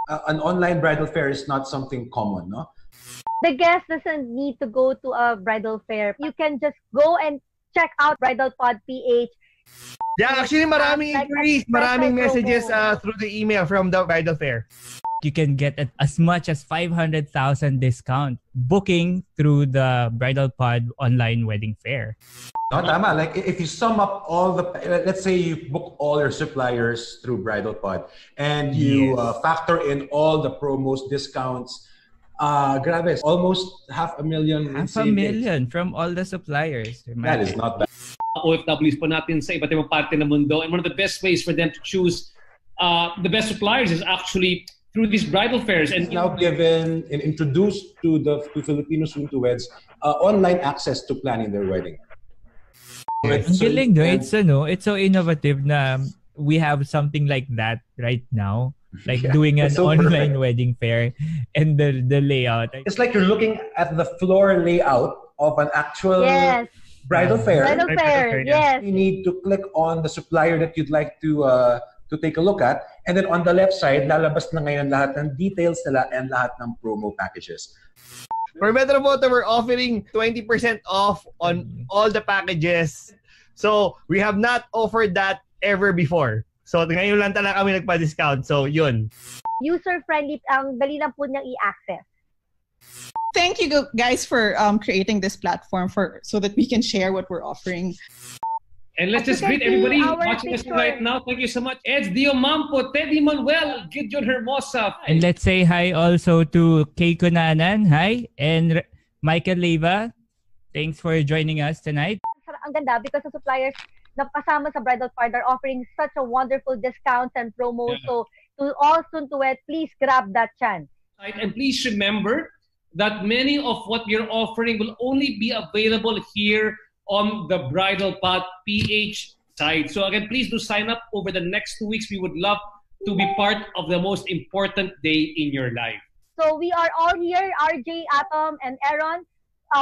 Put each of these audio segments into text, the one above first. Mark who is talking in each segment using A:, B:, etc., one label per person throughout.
A: An online bridal fair is not something common, no?
B: The guest doesn't need to go to a bridal fair. You can just go and check out Bridal Pod PH.
C: Yeah, actually maraming inquiries, maraming messages through the email from the bridal fair.
D: You can get as much as 500,000 discount booking through the Bridal Pod online wedding fair.
A: No, tama. Like if you sum up all the, let's say you book all your suppliers through Bridal Pod and you factor in all the promos, discounts, grabe, almost 500,000.
D: 500,000 from all the suppliers.
A: That is not bad.
E: OFWs po natin sa iba't ibang parte ng mundo, and one of the best ways for them to choose the best suppliers is actually through these bridal fairs. And
A: it's now given and introduced to Filipino soon-to-weds online access to planning their wedding.
D: Ang galing, no? It's so innovative na we have something like that right now. Like doing an online wedding fair and the layout.
A: It's like you're looking at the floor layout of an actual bridal fair.
B: Bridal fair, yes.
A: You need to click on the supplier that you'd like to take a look at. And then on the left side, lalabas na ngayon lahat ng details nila and lahat ng promo packages.
C: For Metro Moto, we're offering 20% off on all the packages. So, we have not offered that ever before. So, ngayon lang talaga kami nagpa-discount. So, yun.
B: User-friendly, ang dali lang po niyang i-access.
F: Thank you guys for creating this platform so that we can share what we're offering.
E: And let's just greet everybody watching us right now. Thank you so much. Eds Dio Mampo, Teddy Manuel, Gideon Hermosa.
D: And let's say hi also to Keiko Nanan. Hi. And Michael Leyva. Thanks for joining us tonight.
B: Ang ganda because the suppliers na kasama sa Bridal Pod are offering such a wonderful discounts and promos. So to all soon-to-wed, please grab that chance.
E: And please remember that many of what we're offering will only be available here on the Bridal Pod PH side. So again, please do sign up over the next 2 weeks. We would love to be part of the most important day in your life.
B: So we are all here. RJ, Atom, and Aaron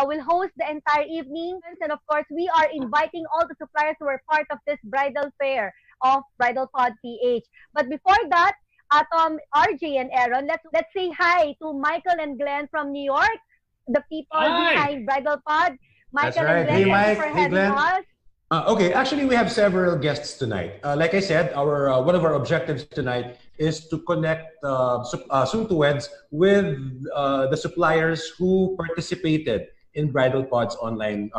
B: will host the entire evening. And of course, we are inviting all the suppliers who are part of this bridal fair of Bridal Pod PH. But before that, Atom, RJ, and Aaron, let's say hi to Michael and Glenn from New York, the people behind Bridal Pod. Michael and Glenn,
A: hey, Mike.
B: For
A: hey, Glenn.
B: Us.
A: Okay, actually, we have several guests tonight. Like I said, one of our objectives tonight is to connect soon-to-weds with the suppliers who participated in Bridal Pod's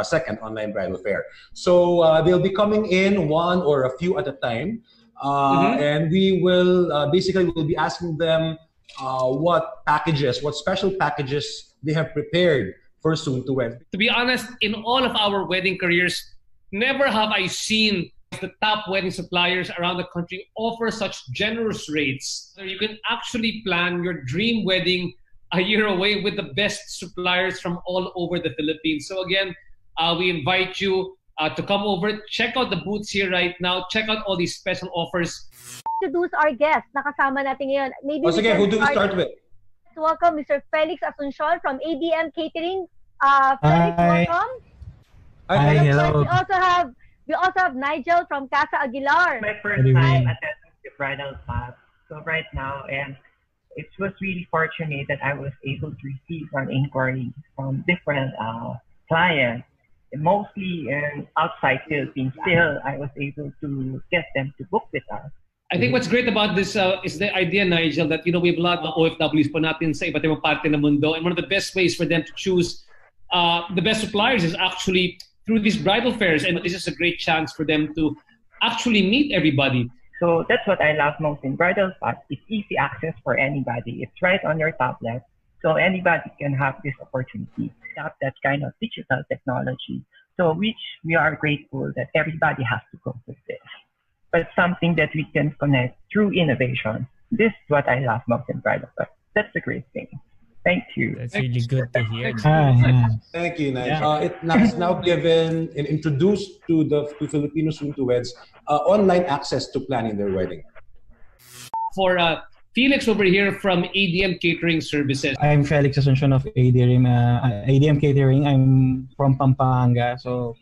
A: second online bridal fair. So they'll be coming in one or a few at a time. And we will we'll be asking them what special packages they have prepared for soon-to-wed.
E: To be honest, in all of our wedding careers, never have I seen the top wedding suppliers around the country offer such generous rates. So you can actually plan your dream wedding a year away with the best suppliers from all over the Philippines. So again, we invite you to come over, check out the booths here right now, check out all these special offers.
B: Introduce our guest na kasama natin ngayon. Maybe
A: who do we start with?
B: Welcome, Mr. Felix Asuncion from ADM Catering. Felix, welcome.
G: Hi, hello.
B: We also have Nigel from Casa Aguilar.
G: My first time attending the Bridal Pod. So right now, and it was really fortunate that I was able to receive some inquiries from different clients, mostly outside Philippines. Still, I was able to get them to book with us.
E: I think what's great about this is the idea, Nigel, that we have a lot of OFWs po natin sa iba't ibang parte ng mundo, and one of the best ways for them to choose the best suppliers is actually through these bridal fairs, and this is a great chance for them to actually meet everybody.
G: So that's what I love most in Bridal Pod. It's easy access for anybody. It's right on your tablet, so anybody can have this opportunity. Have that kind of digital technology, so which we are grateful that everybody has to go with this. But something that we can connect through innovation. This is what I love most in Bridal Pod. That's the great thing. Thank you.
D: That's really good to hear.
A: Thank you, Nigel. It's now given and introduced to Filipino soon-to-weds online access to planning their wedding.
E: For Felix over here from ADM Catering Services.
H: I'm Felix Asuncion of ADM Catering. I'm from Pampanga. So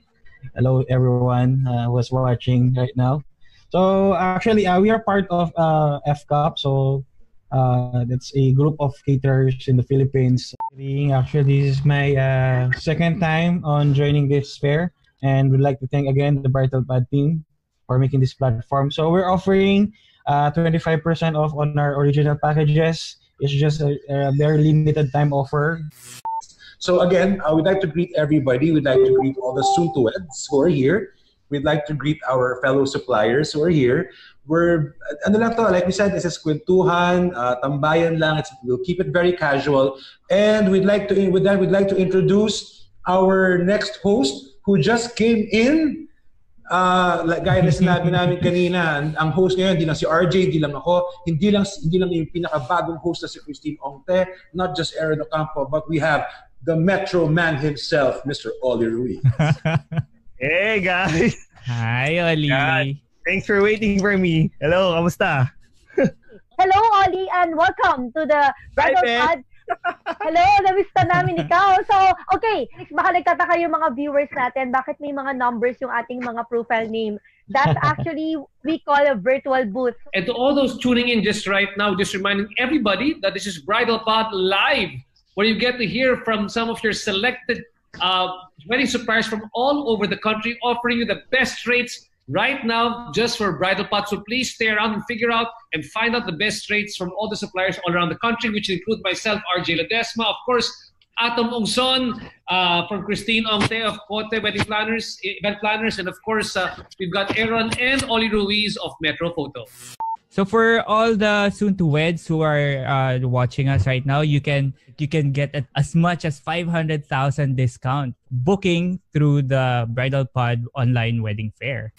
H: hello everyone who's watching right now. So actually we are part of FCAP. So That's a group of caterers in the Philippines. Actually, this is my second time on joining this fair, and we'd like to thank again the Bridal Pad team for making this platform. So we're offering 25% off on our original packages. It's just a very limited time offer.
A: So again, we'd like to greet everybody. We'd like to greet all the soon-to-weds who are here. We'd like to greet our fellow suppliers who are here. We're, ano lang to, like we said, this is kwentuhan, tambayan lang. We'll keep it very casual. And with that, we'd like to introduce our next host who just came in. Like gaya na sinabi namin kanina, ang host ngayon, hindi lang si RJ, hindi lang ako, hindi lang yung pinakabagong host na si Christine Ongte, not just Aaron Ocampo, but we have the Metro Man himself, Mr. Oli Ruiz.
C: Hey guys!
D: Hi, Oli.
C: God, thanks for waiting for me. Hello, kamusta?
B: Hello, Oli, and welcome to the Bridal Pod. Hello, namista namin ikaw. So, okay, baka nagtataka yung mga viewers natin, bakit may mga numbers yung ating mga profile name. That's actually, we call a virtual booth.
E: And to all those tuning in just right now, just reminding everybody that this is Bridal Pod Live, where you get to hear from some of your selected wedding suppliers from all over the country, offering you the best rates right now just for Bridal Pod. So please stay around and figure out and find out the best rates from all the suppliers all around the country, which include myself, RJ Ledesma, of course, Atom Ongson, from Christine Ongte of Kote Wedding Planners, Event Planners, and of course, we've got Aaron and Oli Ruiz of Metro Photo.
D: So for all the soon-to-weds who are watching us right now, you can get as much as 500,000 discount booking through the Bridal Pod online wedding fair.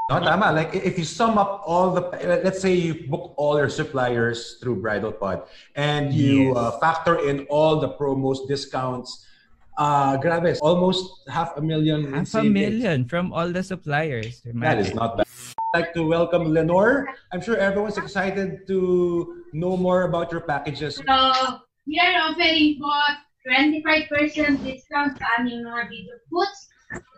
A: No, tama. Like if you sum up all the, let's say you book all your suppliers through Bridal Pod and you factor in all the promos, discounts, grabe, almost 500,000.
D: 500,000 from all the suppliers.
A: That is not bad. I'd like to welcome Lenore. I'm sure everyone's excited to know more about your packages.
I: So, we are offering for 25% discount sa aming mga video booths.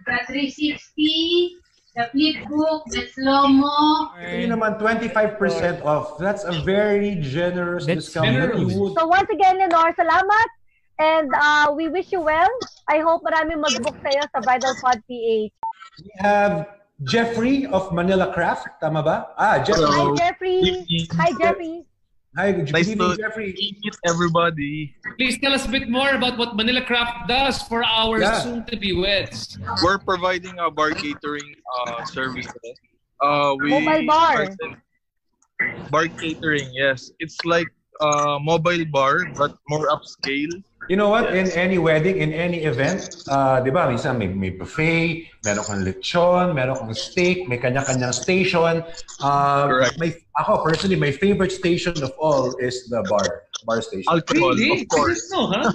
I: The 360, the flipbook, the slow-mo.
A: Yun naman, 25% off. That's a very generous discount.
B: So once again, Lenore, salamat. And we wish you well. I hope maraming mag-book sa'yo sa Bridal Pod PH.
A: We have Jeffrey of Manila Craft, tama ba? Jeffrey.
B: Hi, Jeffrey. Hi, Jeffrey.
A: Hi, good
J: nice
A: evening,
J: to
A: Jeffrey.
J: meet everybody.
E: Please tell us a bit more about what Manila Craft does for our soon-to-be weds.
J: We're providing a bar catering services.
B: Mobile bar.
J: Bar catering, yes. It's like a mobile bar, but more upscale.
A: You know what? In any wedding, in any event, di ba, minsan may buffet, meron kang lechon, meron kang steak, may kanya-kanyang station.
J: Correct.
A: Ako, personally, my favorite station of all is the bar station.
J: Alcohol, of course.
E: No, huh?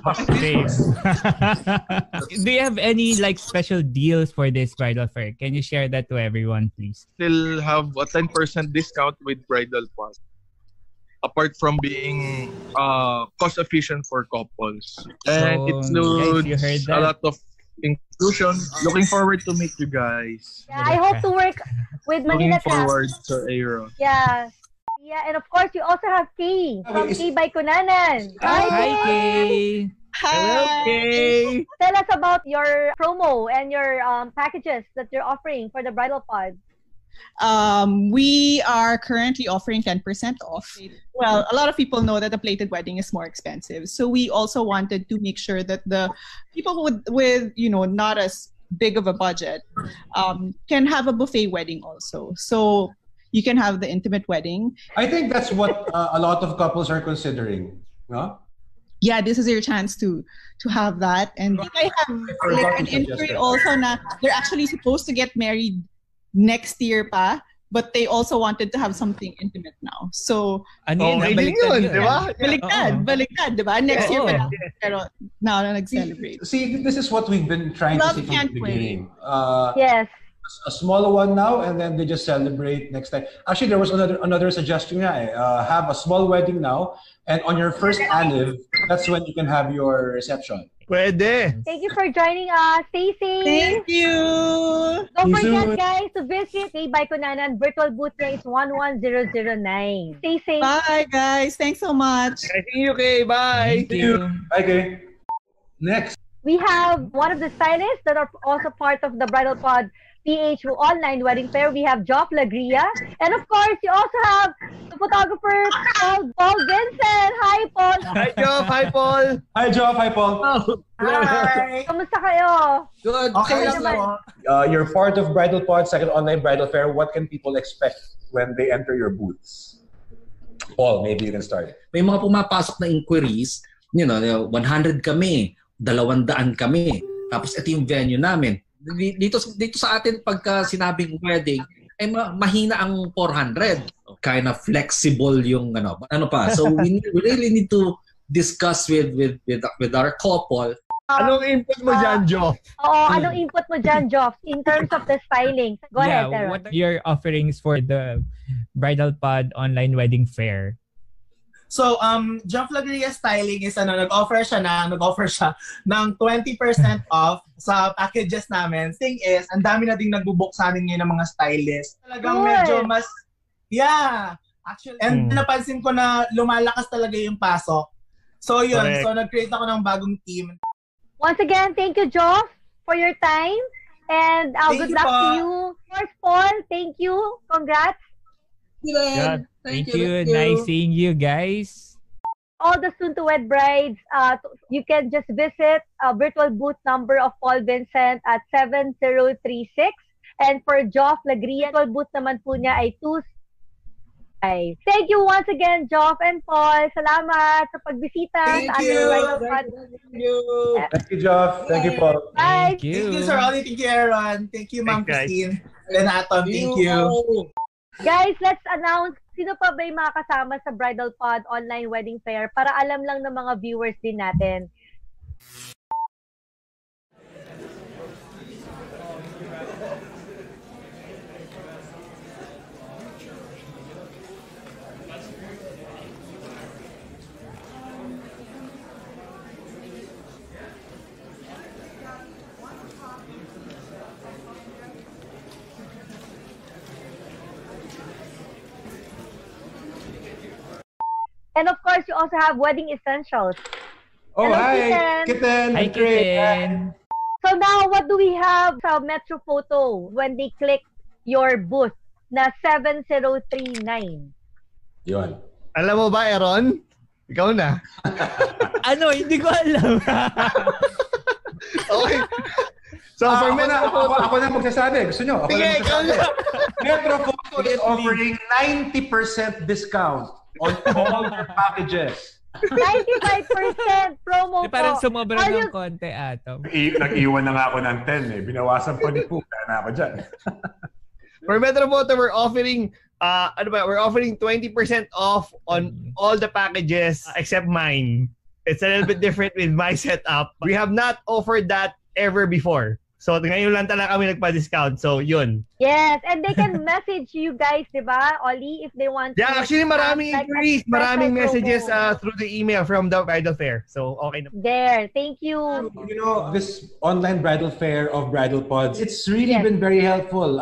D: Do you have any like special deals for this bridal fair? Can you share that to everyone, please?
J: Still have a 10% discount with Bridal Pod. Apart from being cost efficient for couples. And it includes a lot of inclusion. Looking forward to meet you guys.
B: Yeah, I hope to work with Manila
J: Looking forward to Aaron.
B: Yeah. Yeah, and of course, you also have Kay from Kay by Kunanan.
D: Hi, Kay.
C: Hello, Kay.
B: Tell us about your promo and your packages that you're offering for the Bridal Pod.
F: We are currently offering 10% off. Well, a lot of people know that a plated wedding is more expensive. So we also wanted to make sure that the people with not as big of a budget can have a buffet wedding also. So you can have the intimate wedding.
A: I think that's what a lot of couples are considering. No?
F: Yeah, this is your chance to have that. And I have like an inquiry also na they're actually supposed to get married next year pa, but they also wanted to have something intimate now. So,
C: baliktad, di ba?
F: Baliktad, di ba? Next year pa lang, pero now na nag-celebrate.
A: See, this is what we've been trying to see from the beginning.
B: Yes.
A: A smaller one now, and then they just celebrate next time. Actually, there was another suggestion nga have a small wedding now, and on your first anniv, that's when you can have your reception.
C: Pwede.
B: Thank you for joining us. Stay safe.
F: Thank you.
B: Don't forget, guys, to visit Kay Bay Kunanan. Virtual booth niya is 11009. Stay safe.
F: Bye, guys. Thanks so much.
C: Thank you, Kay. Bye.
D: Thank you.
A: Bye, Kay. Next.
B: We have one of the stylists that are also part of the Bridal Pod PH online wedding fair. We have Joff Lagria. And of course, you also have the photographer Paul Vincent. Hi, Paul.
C: Hi, Joff. Hi, Paul.
A: Hi, Joff. Hi, Paul.
F: Hi.
B: Kamusta kayo?
K: Good.
F: Okay
B: lang
F: lang.
A: You're part of Bridal Pod, second online bridal fair. What can people expect when they enter your booths? Paul, maybe you can start.
K: May mga pumapasok na inquiries, 100 kami, 200 kami. Tapos ito yung venue namin. Dito sa atin pagka sinabing wedding ay mahina ang 400. Kind of flexible yung ano pa. So we really need to discuss with our couple.
C: Anong input mo dyan, Joff?
B: Oo, anong input mo dyan, Joff, in terms of the styling? Go ahead, Aaron.
D: What are your offerings for the Bridal Pod online wedding fair?
L: So, Joff Lagria Styling is nag-offer siya ng 20% off sa packages namin. Thing is, ang dami na ding nagbo-book sa amin ngayon ng mga stylists. Talagang medyo mas, actually, and napansin ko na lumalakas talaga yung pasok. So, yun.
C: Correct.
L: So, nag-create ako ng bagong team.
B: Once again, thank you, Joff, for your time. And good luck to you. Of course, Paul, thank you. Congrats.
D: Yeah, thank you. Nice seeing you guys.
B: All the soon-to-wed brides, you can just visit virtual booth number of Paul Vincent at 7036. And for Joff Lagria, virtual booth naman po niya ay 2. Thank you once again, Joff and Paul. Salamat sa pagbisita.
L: Thank you.
A: Thank you, Joff. Thank you, Paul.
B: Bye.
D: Thank you.
L: Thank you, Sir Ollie. Thank you, Aaron. Thank you, Ma'am
C: Thanks, guys.
L: Christine. And Atom, thank you.
B: Guys, let's announce sino pa ba yung mga kasama sa Bridal Pod online wedding fair para alam lang ng mga viewers din natin. And of course, you also have wedding essentials.
A: Oh,
B: Hello,
A: hi, Kitten.
D: Hi, Kitten.
B: So now, what do we have sa Metro Photo when they click your booth na 7039?
A: Yun.
C: Alam mo ba, Aaron? Ikaw na.
D: Hindi ko alam.
C: Okay. So, for Metro Photo,
A: ako na magsasabi. Gusto nyo? Ako
C: sige,
A: na
C: ikaw na.
A: magsasabi. Metro Photo is offering 90% discount on all their packages.
B: 95% promo po.
D: Parang sumobra
B: All
D: ng konti, Atom.
A: Nag-iwan na nga ako ng 10 eh. Binawasan pa ni Puka na ako dyan.
C: For Metro Photo, we're offering we're offering 20% off on all the packages except mine. It's a little bit different with my setup. We have not offered that ever before. So, ngayon lang talaga kami nagpa-discount. So, yun.
B: Yes, and they can message you guys, di ba, Ollie, if they want
C: Yeah,
B: to.
C: actually, maraming inquiries, maraming
B: special
C: messages
B: promo.
C: through the email from the bridal fair. So, okay na.
B: There, thank you.
A: You know, this online bridal fair of Bridal Pods, it's really
B: Yes.
A: been very helpful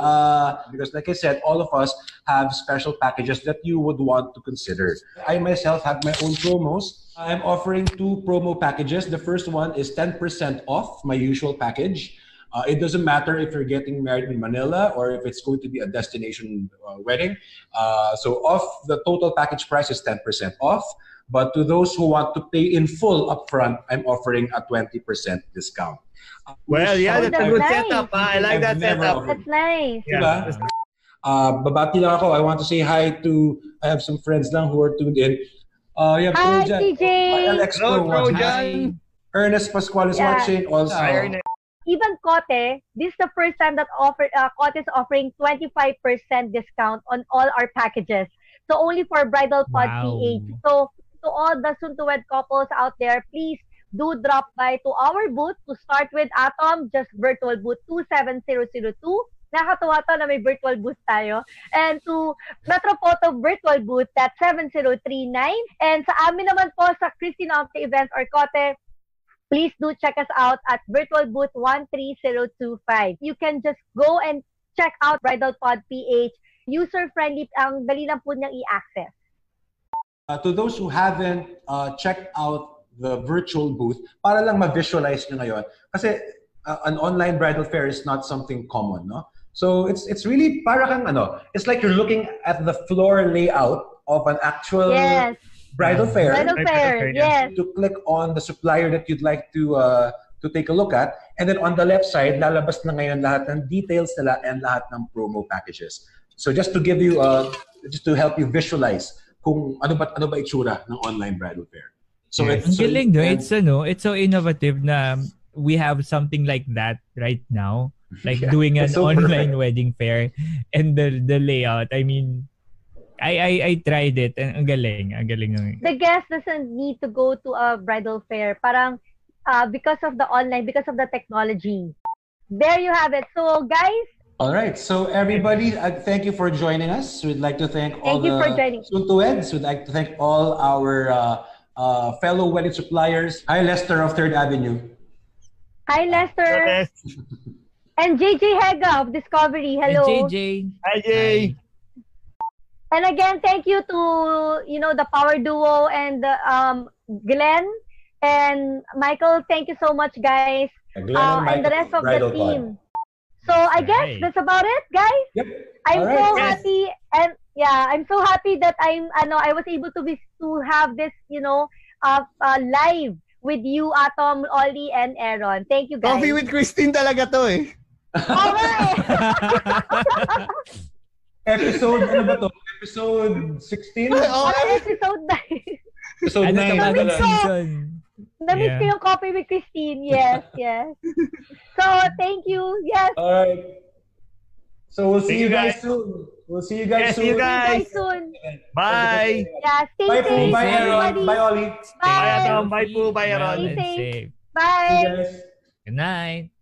A: because like I said, all of us have special packages that you would want to consider. I myself have my own promos. I'm offering 2 promo packages. The first one is 10% off my usual package. It doesn't matter if you're getting married in Manila or if it's going to be a destination wedding. So off the total package price is 10% off. But to those who want to pay in full upfront, I'm offering a 20% discount.
C: Well, yeah, that's a
B: that's
C: good
B: nice.
C: setup. I like that
A: I've never
C: setup.
A: offered.
B: That's nice.
A: Diba? Babati lang ako. I want to say hi to, I have some friends lang who are tuned in. Yeah,
B: Hi,
A: Trojan.
B: TJ.
A: Alex
C: Hello,
A: Pro watching.
C: Trojan.
A: Ernest Pascual is
B: Yeah.
A: watching also.
C: Hi, Ernest.
B: Even Kote, this is the first time that Kote is offering 25% discount on all our packages. So only for Bridal Pod
D: Wow.
B: PH. So to all the soon-to-wed couples out there, please do drop by to our booth. To start with Atom, just virtual booth 27002. Nakakatuwa to na may virtual booth tayo. And to Metro Photo virtual booth, that's 7039. And sa amin naman po sa Christine Omte Events or Kote, please do check us out at virtual booth 13025. You can just go and check out Bridal Pod PH. User-friendly, ang dali lang po niyang i-access.
A: To those who haven't checked out the virtual booth, para lang ma-visualize nyo ngayon. Kasi an online bridal fair is not something common, no? So it's really para kang it's like you're looking at the floor layout of an actual bridal fair.
B: Bridal fair, yes.
A: To click on the supplier that you'd like to take a look at, and then on the left side, lalabas na ngayon lahat ng details nila and lahat ng promo packages. So just to give you, just to help you visualize kung ano ba itsura ng online bridal fair. So
D: ang galing, no? It's so innovative na we have something like that right now, like doing an online wedding fair, and the layout. I mean, I tried it, and ang galing.
B: The guest doesn't need to go to a bridal fair, parang because of the online, because of the technology. There you have it. So guys.
A: All right, so everybody, thank you for joining us. We'd like to thank all the soon-to-weds. We'd like to thank all our fellow wedding suppliers. Hi, Lester of 3rd Avenue.
B: Hi, Lester. And JJ Hega of Discovery. Hello.
D: And JJ.
C: Hi, Jay.
B: And again, thank you to, the power duo and Glenn and Michael. Thank you so much, guys.
A: Glenn and
B: the rest of the team. So I guess that's about it, guys.
A: Yep.
B: I'm so happy, and I'm so happy that I was able to have this, live with you, Atom, Ollie, and Aaron. Thank you, guys.
C: Coffee with Christine talaga to eh.
B: Alright.
A: Episode, Episode 16?
B: Episode 9.
A: Episode 9.
D: Season.
B: Na-miss ko yung Coffee with Christine. Yes. So, thank you. Yes.
A: All right. So, we'll see you guys soon. We'll see you guys soon.
C: See you guys
B: soon.
C: Bye.
B: Yeah, stay
A: Bye,
B: safe.
A: Bye, Aaron. Bye, Ollie.
C: Bye, Adam. Bye, Aaron.
B: Stay safe.
A: Bye.
B: Bye.
D: Good night.